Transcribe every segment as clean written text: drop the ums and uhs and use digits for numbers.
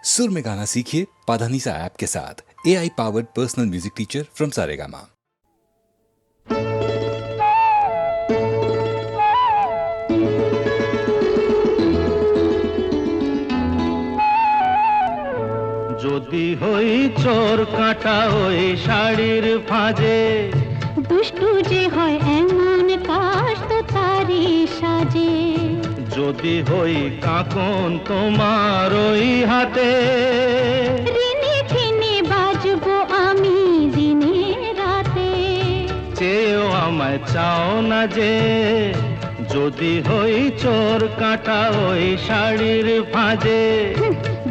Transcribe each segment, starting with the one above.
सुर में गाना सीखिए पाधानीसा ऐप के साथ। AI powered personal music teacher from Saregama. যদি হই চোর কাঁটা ওই শাড়ির ফাঁজে, দুষ্টু যে হয় এমন কাশ তো তারি সাজে। যদি হই কাঁকন তোমার ওই হাতে, ঋণে ঠেনে বাজবো আমি দিনে রাতে। চেয়েও আমায় চাও না যে, যদি হই চোর কাঁটা ওই শাড়ির ফাঁজে।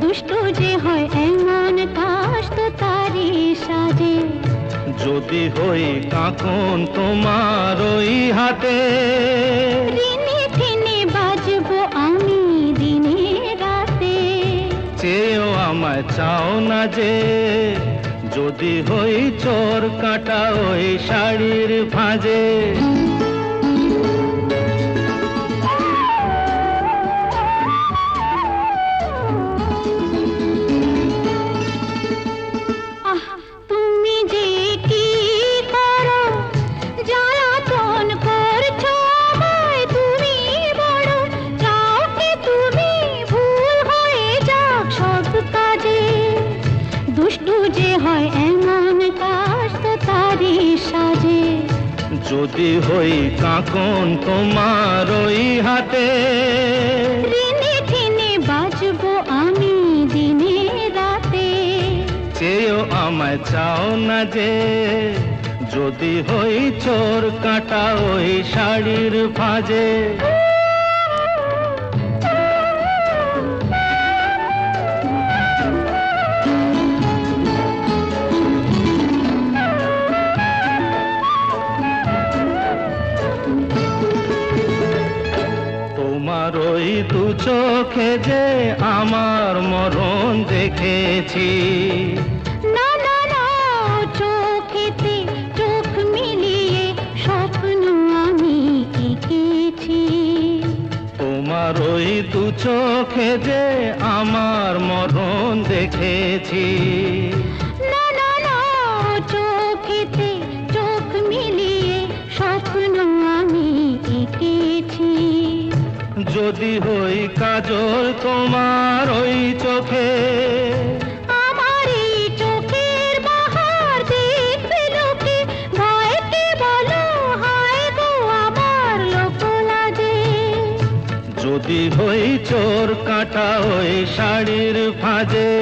দুষ্টু যে হয় এমন কাশ তো তারি সাজে। যদি হই কাঁকন তোমার ওই হাতে, ঋণে ঠেনে বাজবো আমি দিনে রাতে। চেয়েও আমায় চাও না যে, যদি হই চোর কাঁটা ওই শাড়ির ফাঁজে। তুমি যে কি করো, জ্বালাতন করছো আমায় তুমি বড়। চাও কি তুমি ভুল হয়ে যাক সব কাজে। দুষ্টু যে হয় এমন কাশ তো তারি সাজে। যদি হই কাঁকন তোমার ওই হাতে, ঋণে ঠেনে বাজবো আমি দিনে রাতে। চেয়েও আমায় চাও না যে, যদি হই চোর কাঁটা ওই শাড়ির ফাঁজে। তোমার ওই দু চোখে যে আমার মরণ দেখেছি। না না না, চোখেতে চোখ মিলিয়ে স্বপ্ন আমি এঁকেছি। তোমার ওই দু চোখে যে আমার মরণ দেখেছি। না না না, চোখেতে চোখ মিলিয়ে স্বপ্ন আমি এঁকেছি। যদি হই কাজল তোমার ওই চোখে, আমার এই চোখের বাহার দেখবে লোকে। ভয়কে বলো হায় গো আমার লোক লাজে। যদি হই চোর কাঁটা ওই শাড়ির ফাঁজে।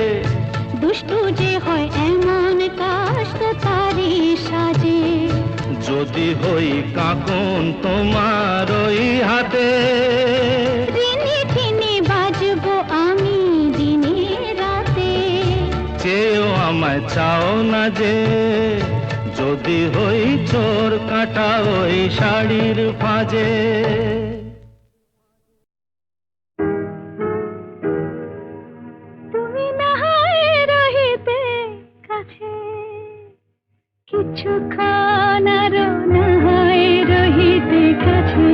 দুষ্টু যে হয় এমন কাশ তো তারি সাজে। যদি হই কাঁকন তোমার ওই হাতে, ঋণে ঠেনে বাজবো আমি দিনে রাতে। চেয়েও আমায় চাও না যে, যদি হই চোর কাঁটা ওই শাড়ির ফাঁজে। তুমি না হয় রহিতে কাছে, কিছুক্ষণ আরো না হয় রহিতে কাছে।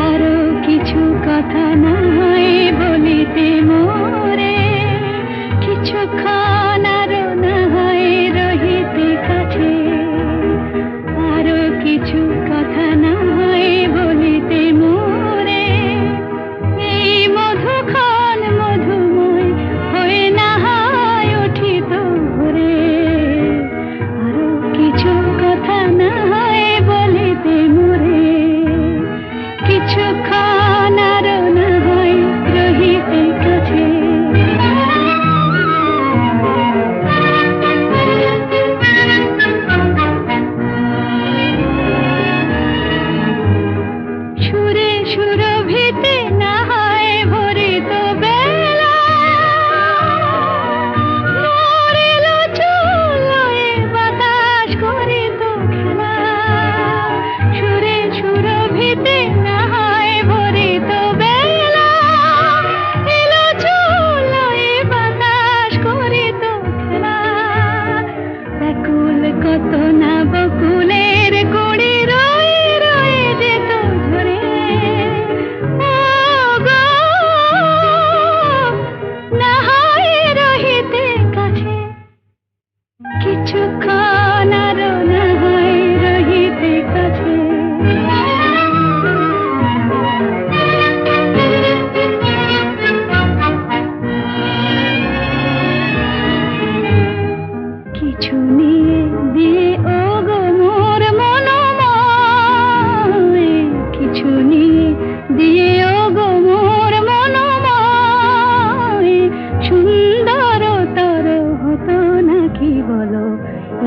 আরো কিছু কথা না হয় বলিতে মোরে। কিছুক্ষণ আরো না হয় রহিতে কাছে। আরো কিছু কথা না হয় বলিতে মোরে। এই মধুক্ষণ মধুময় হয়ে না হয় উঠিত ভোরে। আরো কিছু কথা না হয় বলিতে মোরে। কিছুক্ষণ আরো না হয় রহিতে কাছে।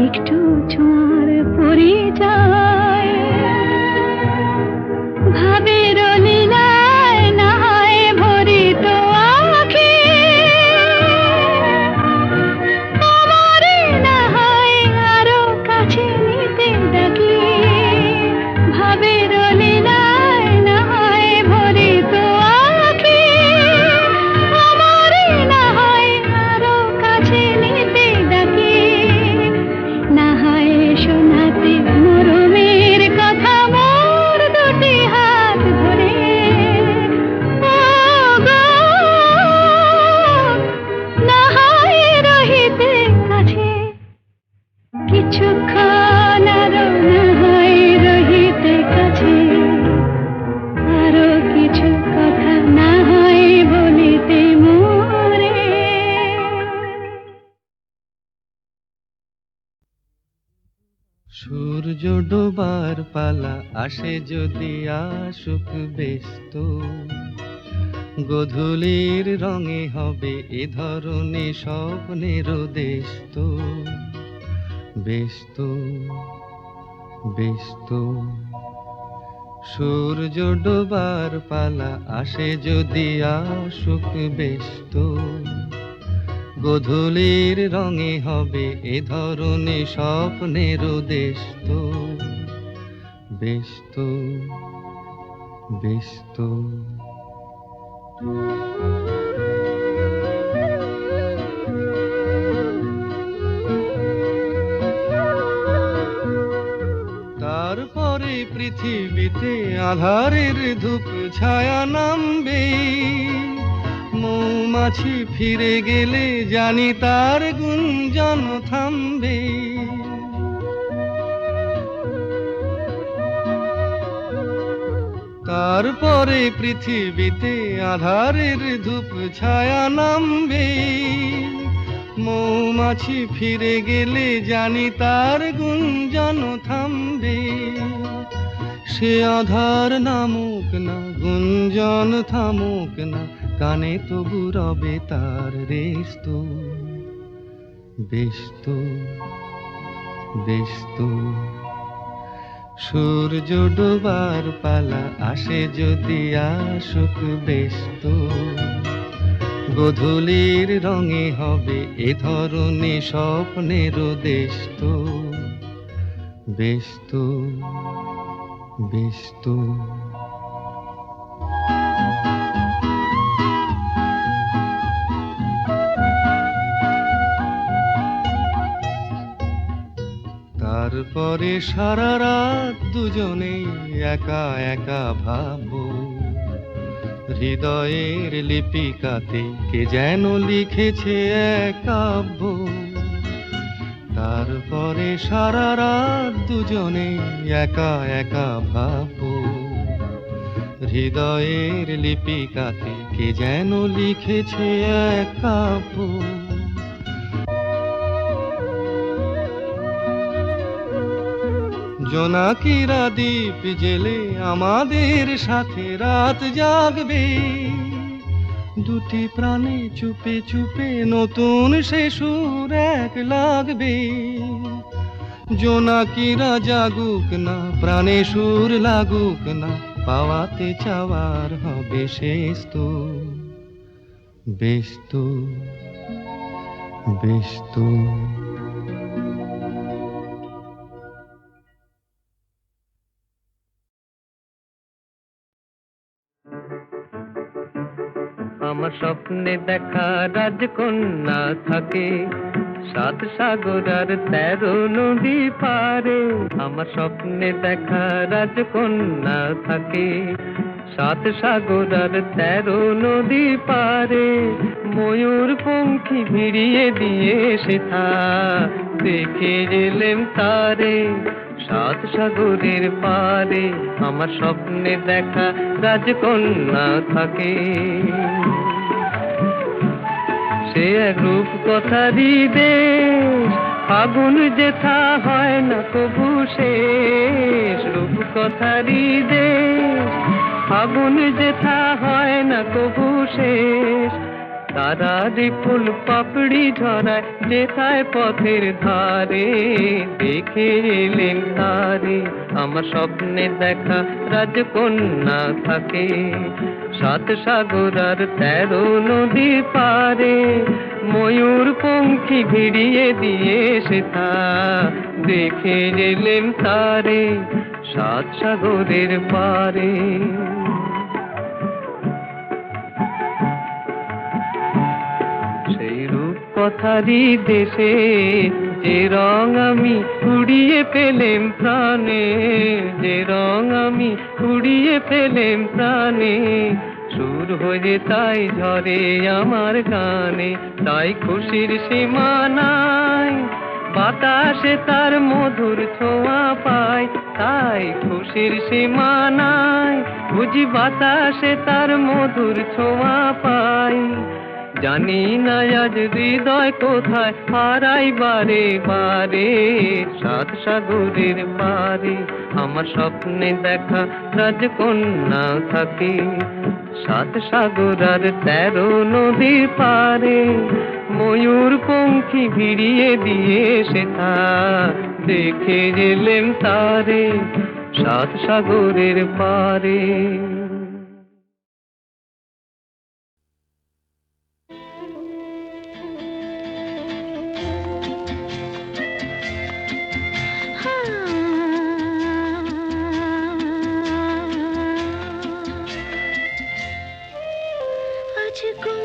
একটু ছোঁয়ার পরিচয় ভাবের লীলায় না হয় ভরিত আঁখি আমারে না হয় আরো কাছে নিতে ডাকি ভাবের লীলায় না হয় ভরিত আঁখি আমারে না হয় আরো কাছে নিতে ডাকি না হয় শোনাতে মরমের কথা মোর দুটি হাত ধরে ও গো না হয় রহিতে কাছে কিছুক্ষণ আরো না হয় রহিতে কাছে আরো কিছু কথা না হয় বলিতে মোরে সূর্য ডোবার পালা আসে যদি আসুক ব্যস্ত গধূলির রঙে হবে এ ধরনের স্বপ্নের দেশ তো ব্যস্ত ব্যস্ত সূর্য ডোবার পালা আসে যদি আসুক ব্যস্ত গধূলির রঙে হবে এ ধরনের স্বপ্নের দেশ তো ব্যস্ত ব্যস্ত তারপরে পৃথিবীতে আধারের ধূপ ছায়া নামবে মৌমাছি ফিরে গেলে জানি তার গুঞ্জন থামবে তারপরে পৃথিবীতে আধারের ধূপ ছায়া নামবে মৌমাছি ফিরে গেলে জানি তার গুঞ্জন থামবে সে আধার নামুক না গুঞ্জন থামুক না কানে তবু রবে তার রেস্ত ব্যস্ত ব্যস্ত সূর্য ডোবার পালা আসে যদি আসুক ব্যস্ত গধূলির রঙে হবে এ ধরনের স্বপ্নের দেশ তো ব্যস্ত ব্যস্ত তারপরে সারা রাত দুজনে একা একা ভাববো হৃদয়ের লিপিকাতে কে যেন লিখেছে এক কাব্য তারপরে সারা রাত দুজনে একা একা ভাববো হৃদয়ের লিপিকাতে কে যেন লিখেছে এক কাব্য জোনাকিরা দ্বীপ জেলে আমাদের সাথে রাত জাগবে দুটি প্রাণে চুপে চুপে নতুন সে সুর এক লাগবে জোনাকিরা জাগুক না প্রাণে সুর লাগুক না পাওয়াতে চাওয়ার হবে শেষ তো ব্যস্ত ব্যস্ত আমার স্বপ্নে দেখা রাজকন্যা থাকে 7 সাগর আর 13 নদী পারে আমার স্বপ্নে দেখা রাজকন্যা থাকে 7 সাগর আর 13 নদী পারে ময়ূর পঙ্খী ভিড়িয়ে দিয়ে সেথা দেখে গেলেম তারে 7 সাগরের পারে আমার স্বপ্নে দেখা রাজকন্যা থাকে সে এক রূপ কথারই দেশ ফাগুন যেথা হয় না কবু শেষ রূপ কথারই দেশ ফাগুন যেথা হয় না কবু শেষ তারারি ফুল পাপড়ি ঝরায় যেথায় পথের ধারে, দেখে এলেন তারে। আমার স্বপ্নে দেখা রাজকন্যা থাকে 7 সাগর আর 13 নদী পারে, ময়ূর পঙ্খী ভিড়িয়ে দিয়ে সেথা, দেখে এলেন তারে 7 সাগরের পারে। সেই রূপ কথারই দেশে যে রং আমি উড়িয়ে পেলেম প্রাণে, যে রং আমি উড়িয়ে পেলেম প্রাণে, সুর হয়ে তাই ঝরে আমার গানে, তাই খুশির সীমা নাই, বাতাসে তার মধুর ছোঁয়া পাই, তাই খুশির সীমা নাই, বুঝি বাতাসে তার মধুর ছোঁয়া পাই। জানি না আজ হৃদয় কোথায় হারাই বারে বারে, 7 সাগরের পারে আমার স্বপ্নে দেখা রাজকন্যা থাকে, 7 সাগর আর 13 নদীর পারে, ময়ূর পঙ্খী ভিড়িয়ে দিয়ে সেথা, দেখে এলেম তারে 7 সাগরের পারে। আজ গুন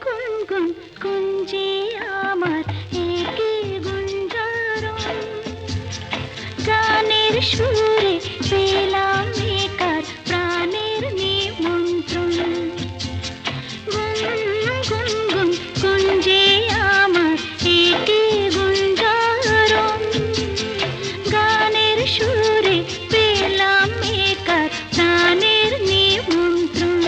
গুন গুন গুঞ্জে আমার একে গুঞ্জারণ, গানের সুরে পেলাম একার প্রাণের নিমন্ত্রণ। গুন গুন গুন গুঞ্জে আমার একে গুঞ্জারণ, গানের সুরে পেলাম একার প্রাণের নিমন্ত্রণ।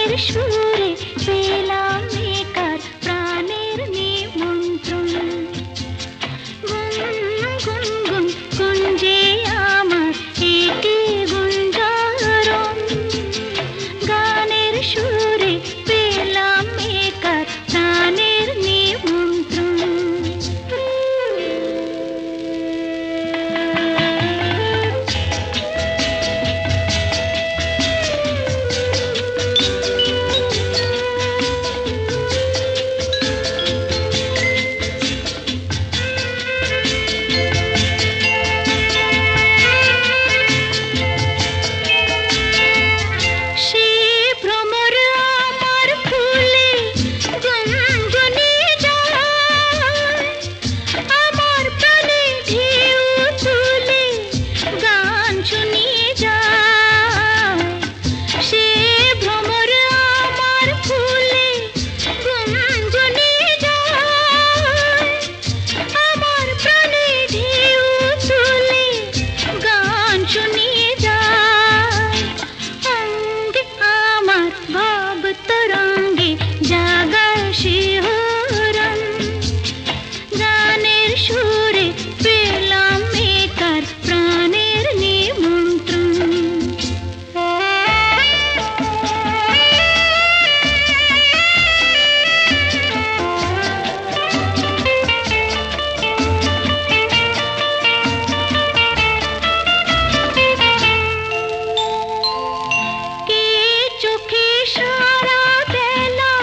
গানের সুরে পেলাম একার প্রাণের নিমন্ত্রণ। গুন গুন গুন গুঞ্জে আমার একে গুঞ্জারণ। গানের সুরে পেলাম একার প্রাণের নিমন্ত্রণ। সে ভ্রমর আমার ফুলে গুনগুনিয়ে যায়, আমার প্রাণে ঢেউ তুলে গান শুনিয়ে যায়। সে ভ্রমর আমার ফুলে গুনগুনিয়ে যায়, আমার প্রাণে ঢেউ তুলে গান শুনিয়ে যায়। অঙ্গে আমার ভাব তরঙ্গে জাগায় শিহরণ। গানের সুরে পেলাম একার প্রাণের নিমন্ত্রণ। কে চোখে সারা বেলা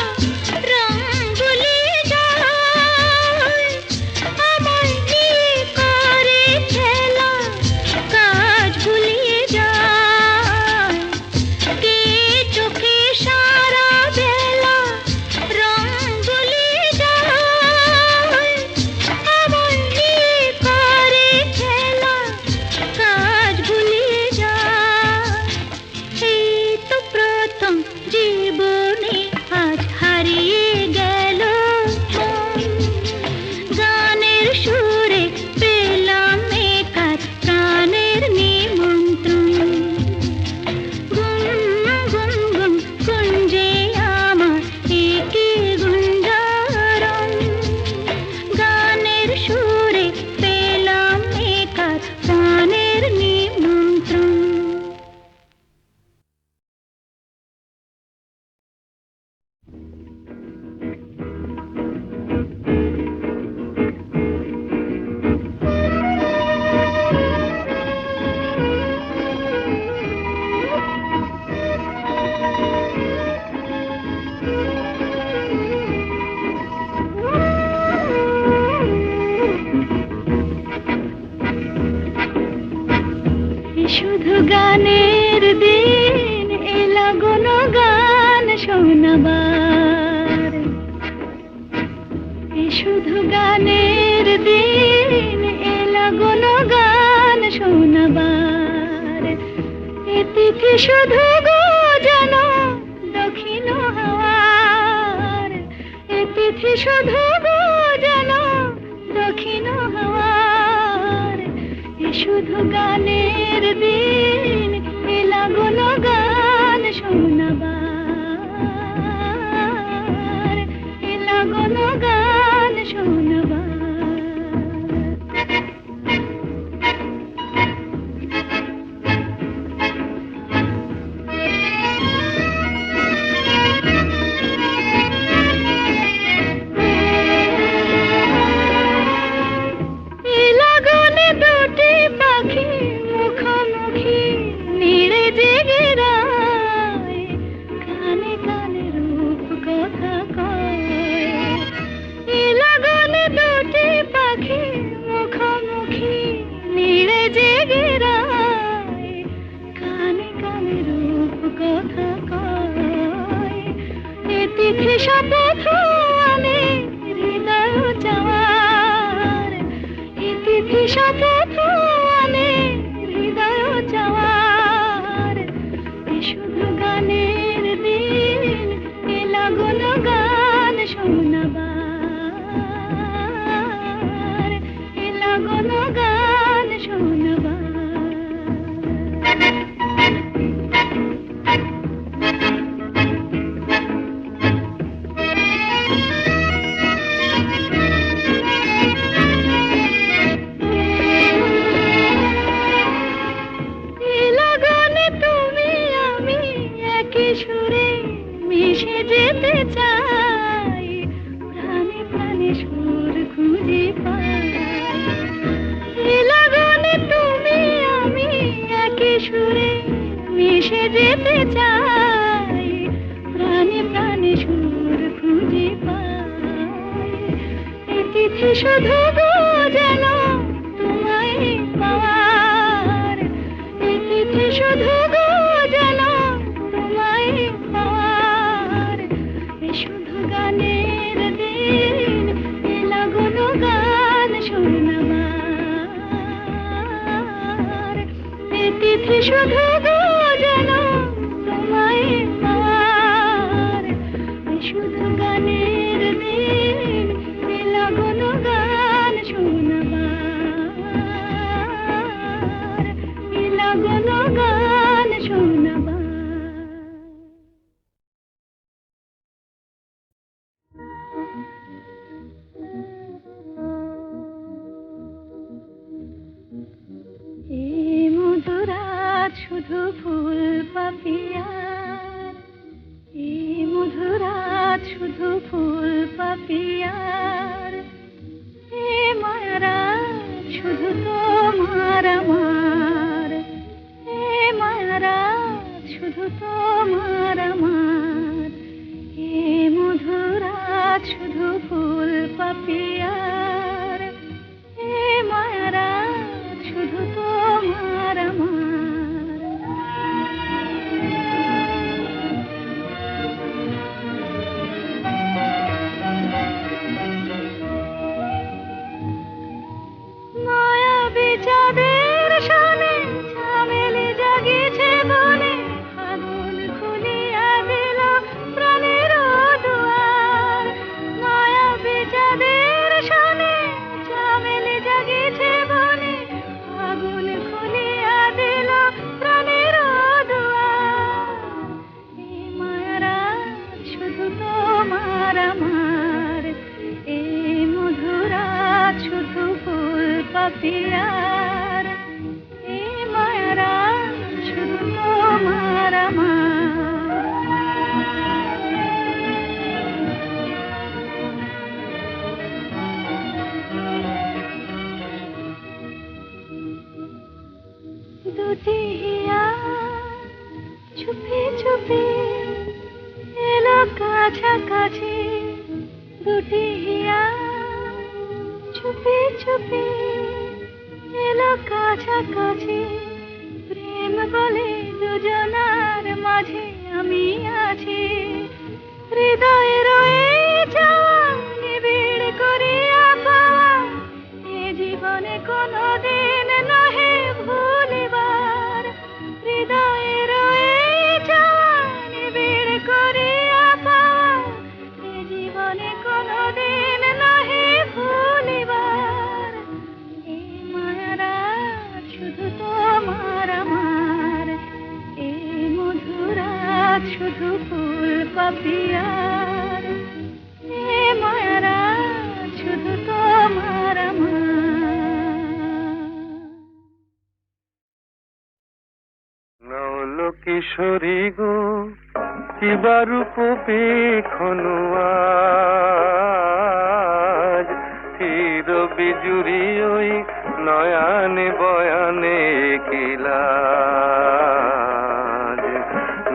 রং ভুলিয়ে যায়, আমায় নিয়ে করে খেলা কাজ ভুলিয়ে যায়। কে চোখে সারা বেলা রং ভুলিয়ে যায়, আমায় নিয়ে করে খেলা কাজ ভুলিয়ে যায়। এই তো প্রথম জীবনে আজ হারিয়ে গেল মন। গানের সুরে পেলাম একার প্রাণের নিমন্ত্রণ। গুন গুন গুন গুঞ্জে আমার একে গুঞ্জারণ। গানের সুরে পেলাম একার প্রাণের নিমন্ত্রণ। শুধু গানের দিন এলা গুন গান শোনাবার। শুধু গানের দিন এলা গুন গান শোনাবার। এ তিথি শুধু গো জানো দক্ষিণ হাওয়ার। এ তিথি শুধু গো জানো দক্ষিণ হাওয়ার। এ শুধু গানের দিন এলা গুন গান শোনাবার। এলা গুন গান শোনাবার। লাগনে দুটি পাখি মুখোমুখি নিড়ে জেগে রায়, কানে কানে রূপ কথা কয়। লাগনে দুটি পাখি মুখোমুখি নিড়ে জেগে রায়, কানে কানে রূপ কথা কয়। এ তিথি শপথ আনে হৃদয় চাওয়ার। এ তিথি শপথ আনে হৃদয় চাওয়ার। এ শুধু গানের দিন এলা গুন গান শোনাবার। এলা গুন গান শোনাবার। যেতে চাই, প্রাণে প্রাণে সুর খুঁজে পাই। এ লগনে তুমি আমি একই সুরে মিশে যেতে চাই, প্রাণে প্রাণে সুর খুঁজে পাই। এ তিথি শুধু গো যেন তোমায় পাওয়ার, এ তিথি শুধু গো যেন তোমায় পাওয়ার। এ শুধু গানের দিন, এ লগন গান শোনাবার। এ তিথি শুধু গো যেন তোমায় পাওয়ার। এ শুধু গানের দিন, এ লগন গান শোনাবার, এ লগন গান শোনাবার। এই মধুরাত শুধু ফুল পাপিয়ার, এই মধুরাত শুধু ফুল পাপিয়ার। এ মায়ারাত শুধু তোমার আমার, এ মায়ারাত শুধু তোমার আমার। এ মধুরাত শুধু ফুল পাপিয়ার, এ মায়ারাত শুধু তোমার আমার। মায়াবী চাঁদের সনে ঝামেলি জাগিছে বনে, আগুন খুলিয়া দিল প্রাণের দুয়ার। মায়াবী চাঁদের সনে ঝামেলি জাগিছে বনে, আগুন খুলিয়া দিল প্রাণের দুয়ার। এই মায়ারাত শুধু তোমার আমার, এই মধুরাত শুধু ফুল পাপিয়ার। এই মায়ারাত শুধু তোমার আমার। দুটি হিয়া চুপি চুপি এলো কাছাকাছি, দুটি হিয়া চুপি চুপি এলো কাছাকাছি। প্রেম বলে দুজনার মাঝে আমি আছি, হৃদয়ে রয়ে যাওয়া নিবিড় করিয়া পাওয়া। এ জীবনে কোনোদিন নহে ভুলিবার, হৃদয়ে রয়ে যাওয়া নিবিড় করিয়া পাওয়া। এ জীবনে কোনোদিন নহে ভুলিবার। এই মায়ারাত শুধু তোমার আমার, এই মধুরাত শুধু ফুল পাপিয়ার। এ মায়ারাত শুধু তোমার আমার। নৌল কিশোরী গো কিবা রূপ পেখনু আজ, চির বিজুরি ওই নয়ানে বয়ানে কিলাজ।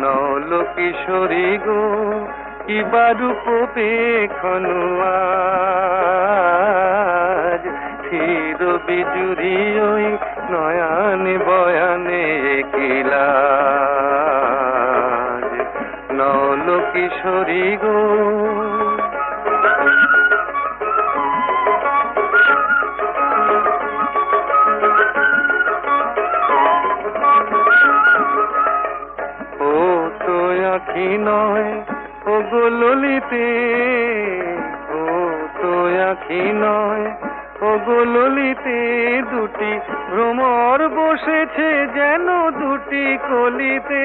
নৌল কিশোরী গো কিবা রূপ পেখনু আজ, চির বিজুরি ওই নয়ানে বয়ানে কিলাজ। নৌল কিশোরী গো ও তো আখি নয় ও গো ললিতে, ও তো আখি নয় ও গো ললিতে। দুটি ভ্রমর বসেছে যেন দুটি কলিতে,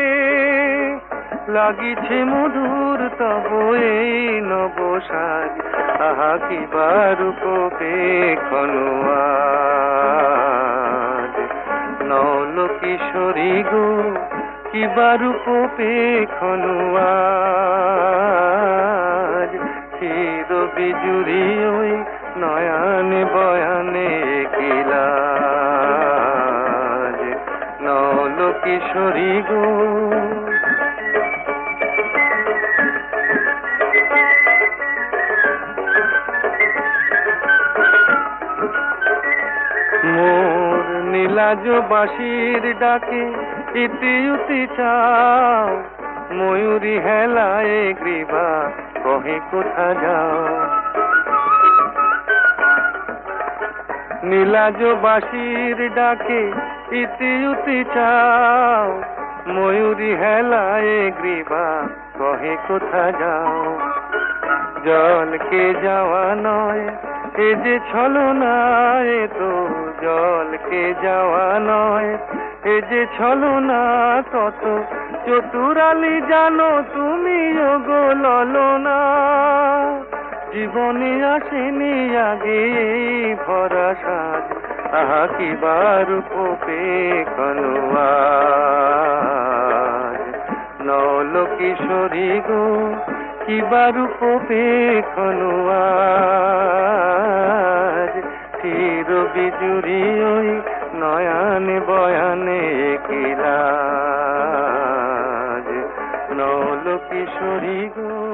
লাগিছে মধুর তব এই নবসাজ। আহা কিবা রূপ পেখনু আজ। নৌল কিশোরী গো কিবা রূপ পেখনু আজ। বিজুরি ওই নয়ানে বয়ানে কিলা নল কিশোরী গো মোর নীলাজ বাঁশির ডাকে ইতি উতি চাও ময়ূরী হেলায় গ্রীবা কহে কোথা যাও নীলাজ বাঁশির ডাকে ইতি উতি চাও ময়ূরী হেলায় গ্রীবা কহে কোথা যাও জলকে যাওয়া নয় এ যে ছলনা এ তো জলকে যাওয়া নয় এ যে ছলনা কত চতুরালি জানো তুমি গো ললনা জীবনে আসেনি আগে ভরা সাজ আহা কি বারূপ পেখনোয়াজ নল কিশোরী গো কি বারূপ পেখনোয়াজ চির বিজুরি ওই নয়ানে বয়ানে কিলাজ নল কিশোরী গো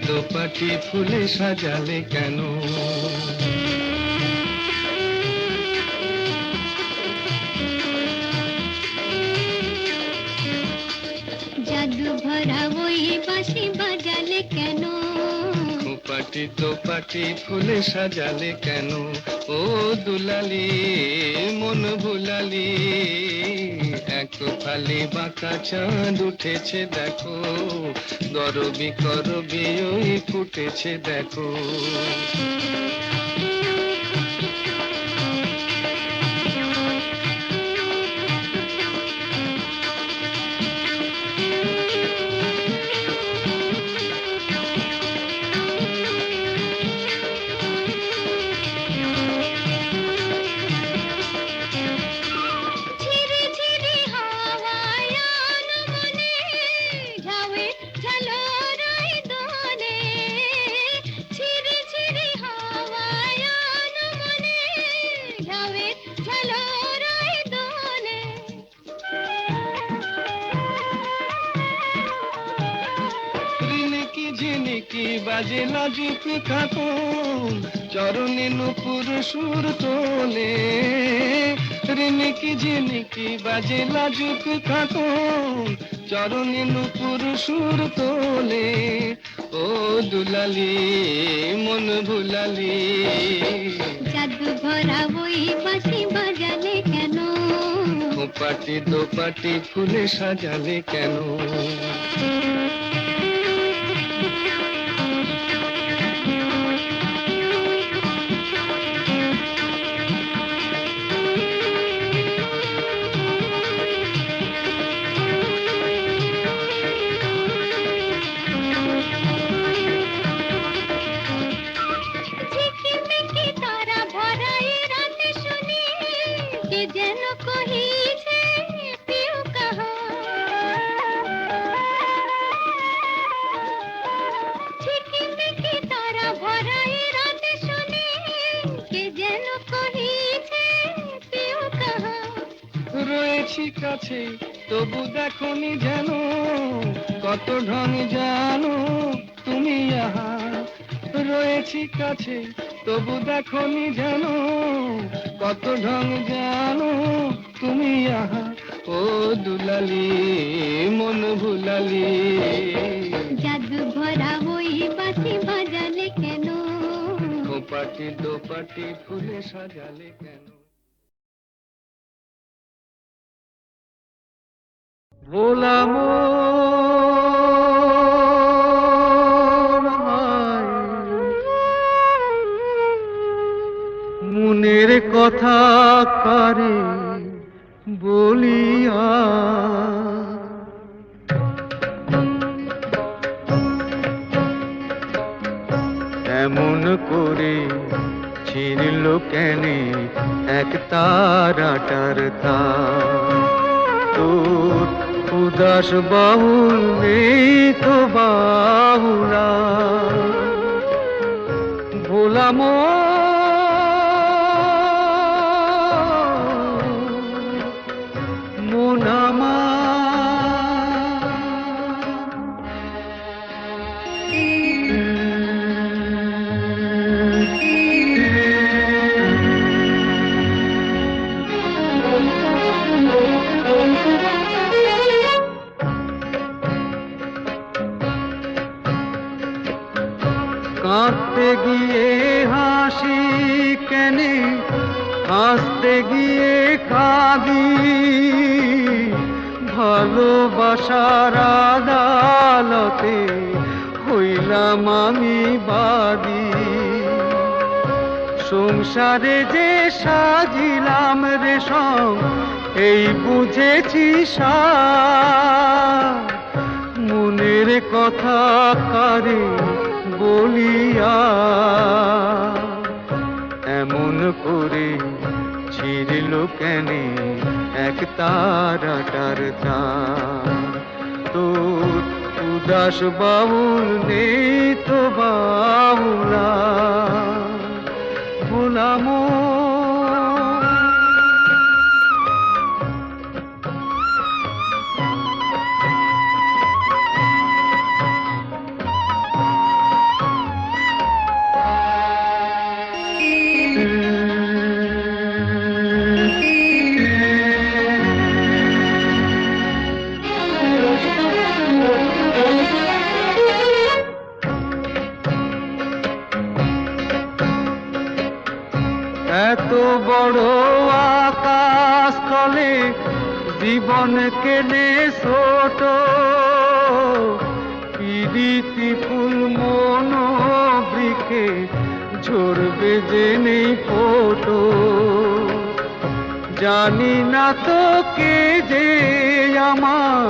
দোপাটি ফুলে সাজালে কেন জাদু ভরা ওই বাঁশি বাজালে কেন পাটি দোপাটি ফুলে সাজালে কেন ও দুলালি মন ভুলালি এক ফালি বাঁকা চাঁদ উঠেছে দেখো গরবি করবি ওই ফুটেছে দেখো বাজে লাজুক কাকন চরণে নুপুর সুর তোলে রিনিকি ঝিনিকি বাজে লাজুক কাকন চরণে নুপুর সুর তোলে ও দুলালি মন ভুলালি জাদু ভরা ওই বাঁশি বাজালে কেন পাটি দোপাটি ফুলে সাজালে কেন কাছে তবু দেখনি যেন কত ঢং জানো তুমি আহা রয়েছি কাছে তবু দেখনি যেন কত ঢং জানো তুমি আহা ও দুলালি মন ভুলালি জাদু ভরা ওই বাঁশি বাজালে কেন পাটি দোপাটি ফুলে সাজালে কেন ভোলা মনের কথা কারে বলিয়া এমন করে ছিঁড়ল কেনে এক তারাটার তার তোর উদাস বাহুল নেই তো বাহুলা ভোলাম মোনামা কাঁদতে গিয়ে হাসি কেনে হাসতে গিয়ে কাঁদি ভালোবাসার আদালতে হইলাম আমি বাদী সংসারে যে সাজিলাম রেশম এই বুঝেছি সার মনের কথা কারে বলিয়া এমন করে ছিঁড়ল কেনে এক তারাটার তার তোর উদাস বাউল নেই তো বাউলা ভোলাম এত বড় আকাশ তলে জীবন কেনে ছোট পিরিতি ফুল মন বৃক্ষে ঝরবে যে নেই ফোটো জানি না তো কে যে আমার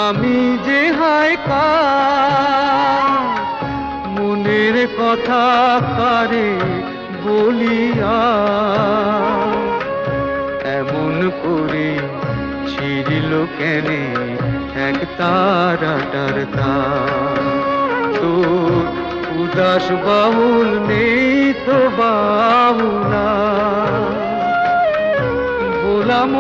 আমি যে হায় কার মনের কথা কারে বলিয়া এমন করে ছিঁড়ল কেনে এক তারাটার তার তোর উদাস বাউল নেই তো বাউলা ভোলাম